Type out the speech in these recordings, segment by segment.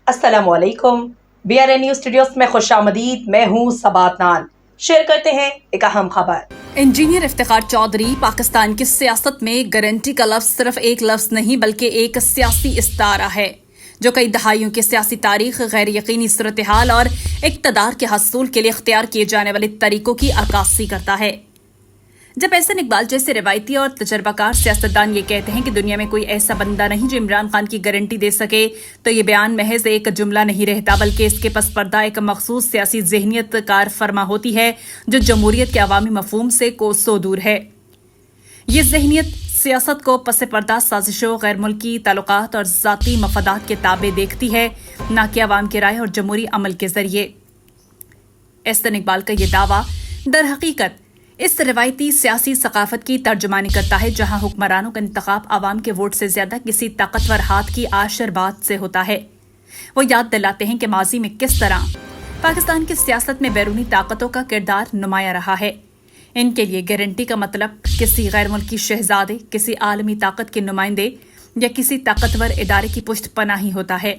अस्सलाम वालेकुम। BRN news studios में खुशामदीद। मैं हूँ सबात नान। शेयर करते हैं एक अहम खबर। इंजीनियर इफ्तिखार चौधरी पाकिस्तान की सियासत में गारंटी का लफ्ज सिर्फ एक लफ्ज नहीं बल्कि एक सियासी इस्तारा है जो कई दहाइयों की सियासी तारीख, गैर यकीनी सूरत हाल और इक्तदार के हसूल के लिए इख्तियार किए जाने वाले तरीकों की अक्कासी करता है। जब एहसन इकबाल जैसे रिवायती और तजर्बाकार सियासतदान ये कहते हैं कि दुनिया में कोई ऐसा बंदा नहीं जो इमरान खान की गारंटी दे सके, तो ये बयान महज एक जुमला नहीं रहता बल्कि इसके पस पर्दा एक मखसूस सियासी ज़हनियत कार फरमा होती है जो जमहूरियत के अवामी मफहूम से कोसों दूर है। ये ज़हनियत सियासत को पस पर्दा साजिशों, गैर मुल्की ताल्लुकात और ज़ाती मफादात के ताबे देखती है, न कि अवाम की राय और जमहूरी अमल के जरिए। एहसन इकबाल का ये दावा दर हकीकत इस रिवायती सियासी सकाफत की तर्जुमानी करता है जहां हुक्मरानों का इंतखाब आवाम के वोट से ज्यादा किसी ताकतवर हाथ की आशीर्वाद से होता है। वो याद दिलाते हैं कि माजी में किस तरह पाकिस्तान की सियासत में बैरूनी ताकतों का किरदार नुमाया रहा है। इनके लिए गारंटी का मतलब किसी गैर मुल्की शहजादे, किसी आलमी ताकत के नुमाइंदे या किसी ताकतवर इदारे की पुष्ट पनाही होता है।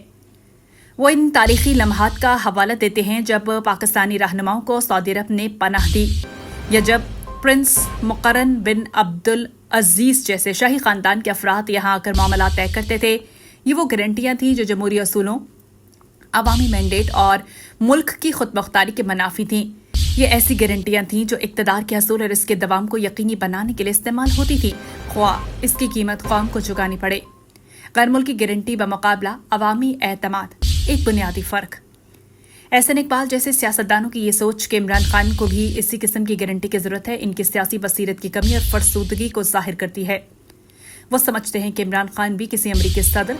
वो इन तारीखी लम्हात का हवाला देते हैं जब पाकिस्तानी रहनुमाओं को सऊदी अरब ने पनाह दी, या जब प्रिंस मुकर्रन बिन अब्दुल अजीज जैसे शाही खानदान के अफराद यहाँ आकर मामला तय करते थे। ये वो गारंटियां थी जो जमहूरी असूलों, अवामी मैंडेट और मुल्क की खुदमुख्तारी के मनाफी थीं। ये ऐसी गारंटियां थीं जो इक़्तिदार के हसूल और इसके दवाम को यकीनी बनाने के लिए इस्तेमाल होती थी, ख्वाह इसकी कीमत कौम को चुकानी पड़े। गैर मुल्की गारंटी बमुकाबला अवामी एतमाद एक बुनियादी फ़र्क। एहसन इकबाल जैसे सियासतदानों की ये सोच कि इमरान खान को भी इसी किस्म की गारंटी की जरूरत है, इनकी सियासी बसीरत की कमी और फरसूदगी को जाहिर करती है। वो समझते हैं कि इमरान खान भी किसी अमरीकी सदर,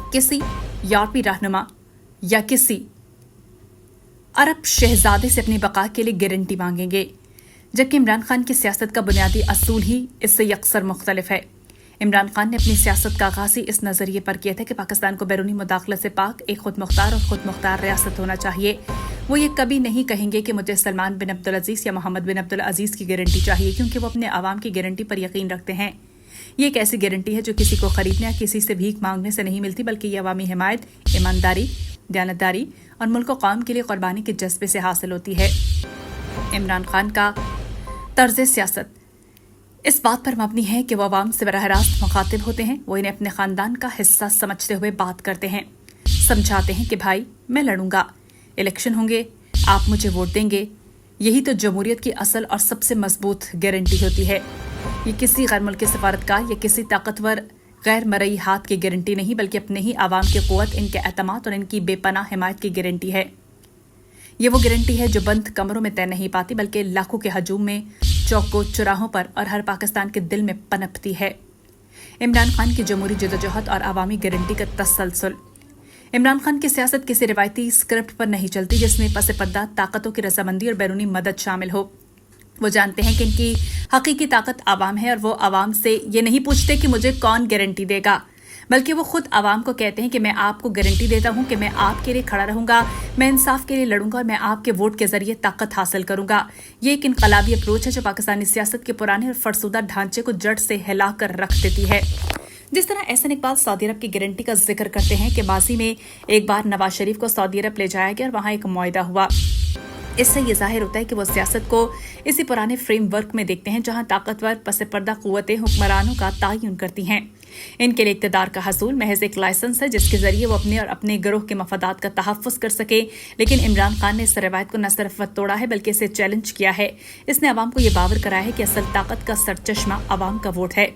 किसी यूरोपी रहनुमा या किसी अरब शहजादे से अपनी बका के लिए गारंटी मांगेंगे, जबकि इमरान खान की सियासत का बुनियादी असूल ही इससे यकसर मुख्तलिफ है। इमरान खान ने अपनी सियासत का आगाज़ ही इस नज़रिए पर किया था कि पाकिस्तान को बैरूनी मुदाखलत से पाक एक खुद मुख्तार और खुद मुख्तार रियासत होना चाहिए। वो ये कभी नहीं कहेंगे कि मुझे सलमान बिन अब्दुल अजीज़ या मोहम्मद बिन अब्दुल अजीज़ की गारंटी चाहिए, क्योंकि वो अपने आवाम की गारंटी पर यकीन रखते हैं। ये एक ऐसी गारंटी है जो किसी को खरीदने या किसी से भीख मांगने से नहीं मिलती, बल्कि ये अवामी हिमायत, ईमानदारी, दयानतदारी और मुल्क व कौम के लिए कुर्बानी के जज्बे से हासिल होती है। इमरान खान का तर्ज सियासत इस बात पर मबनी है कि वो अवाम से बराह रास्त मुखातिब होते हैं। वो इन्हें अपने ख़ानदान का हिस्सा समझते हुए बात करते हैं, समझाते हैं कि भाई मैं लड़ूंगा, इलेक्शन होंगे, आप मुझे वोट देंगे। यही तो जमहूरियत की असल और सबसे मजबूत गारंटी होती है। ये किसी गैर मुल्की सफारतकार या किसी ताकतवर गैर मरई हाथ की गारंटी नहीं, बल्कि अपने ही आवाम की क़ुव्वत, इनके एतमाद और इनकी बेपनाह हिमायत की गारंटी है। ये वो गारंटी है जो बंद कमरों में तय नहीं पाती, बल्कि लाखों के हजूम में, चौकों चौराहों पर और हर पाकिस्तान के दिल में पनपती है। इमरान खान की जमहूरी जदोजहद और अवामी गारंटी का तसलसल। इमरान खान की सियासत किसी रिवायती स्क्रिप्ट पर नहीं चलती जिसमें पस पर्दा ताकतों की रजामंदी और बैरूनी मदद शामिल हो। वो जानते हैं कि इनकी हकीकी ताकत आवाम है और वो आवाम से ये नहीं पूछते कि मुझे कौन गारंटी देगा, बल्कि वो खुद आवाम को कहते हैं कि मैं आपको गारंटी देता हूं कि मैं आपके लिए खड़ा रहूंगा, मैं इंसाफ के लिए लड़ूंगा और मैं आपके वोट के जरिए ताकत हासिल करूंगा। ये एक इनकलाबी अप्रोच है जो पाकिस्तानी सियासत के पुराने और फरसुदा ढांचे को जड़ से हिला कर रख देती है। जिस तरह एहसन इकबाल सऊदी अरब की गारंटी का जिक्र करते हैं कि माजी में एक बार नवाज शरीफ को सऊदी अरब ले जाया गया और वहां एक मुआहदा हुआ। इससे ये जाहिर होता है कि वो सियासत को इसी पुराने फ्रेमवर्क में देखते हैं जहां ताकतवर पस पर्दा कुव्वतें हुक्मरानों का तयन करती हैं। इनके लिए इक़्तिदार का हसूल महज एक लाइसेंस है जिसके जरिए वो अपने और अपने गिरोह के मफादात का तहफ़्फ़ुज़ कर सके। लेकिन इमरान खान ने इस रवायत को न सिर्फ तोड़ा है बल्कि इसे चैलेंज किया है। इसने अवाम को ये बावर कराया है कि असल ताकत का सरचश्मा अवाम का वोट है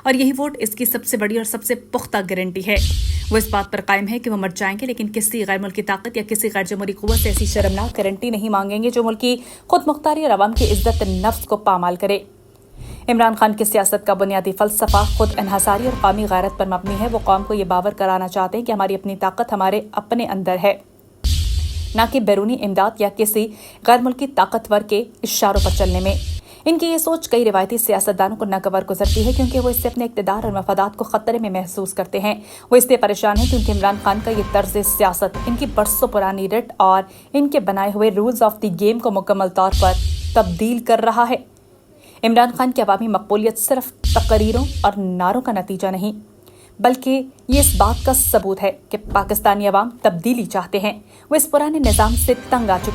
और यही वोट इसकी सबसे बड़ी और सबसे पुख्ता गारंटी है। वो इस बात पर कायम है कि वो मर जाएंगे लेकिन किसी गैर मुल्की ताकत या किसी गैर जमहूरी कुव्वत से ऐसी शर्मनाक गारंटी नहीं मांगेंगे जो मुल्क की खुद मुख्तारी और अवाम की इज्जत नफ्स को पामाल करे। इमरान खान की सियासत का बुनियादी फलसफा खुद इन्हसारी और कौमी गैरत पर मबनी है। वो कौम को ये बावर कराना चाहते हैं कि हमारी अपनी ताकत हमारे अपने अंदर है, न कि बैरूनी इमदाद या किसी गैर मुल्की ताकतवर के इशारों पर चलने में। इनकी ये सोच कई रिवायती सियासतदानों को नागवार गुजरती है क्योंकि वो इससे अपने इक़्तिदार और मफादात को खतरे में महसूस करते हैं। वो इसलिए परेशान है क्योंकि इमरान खान का ये तर्ज सियासत इनकी बरसों पुरानी रिट और इनके बनाए हुए रूल्स ऑफ द गेम को मुकम्मल तौर पर तब्दील कर रहा है। इमरान खान की अवामी मकबूलियत सिर्फ तकरीरों और नारों का नतीजा नहीं بلکہ یہ اس بات کا ثبوت ہے کہ پاکستانی عوام تبدیلی چاہتے ہیں. وہ اس پرانے نظام سے تنگ آ چکے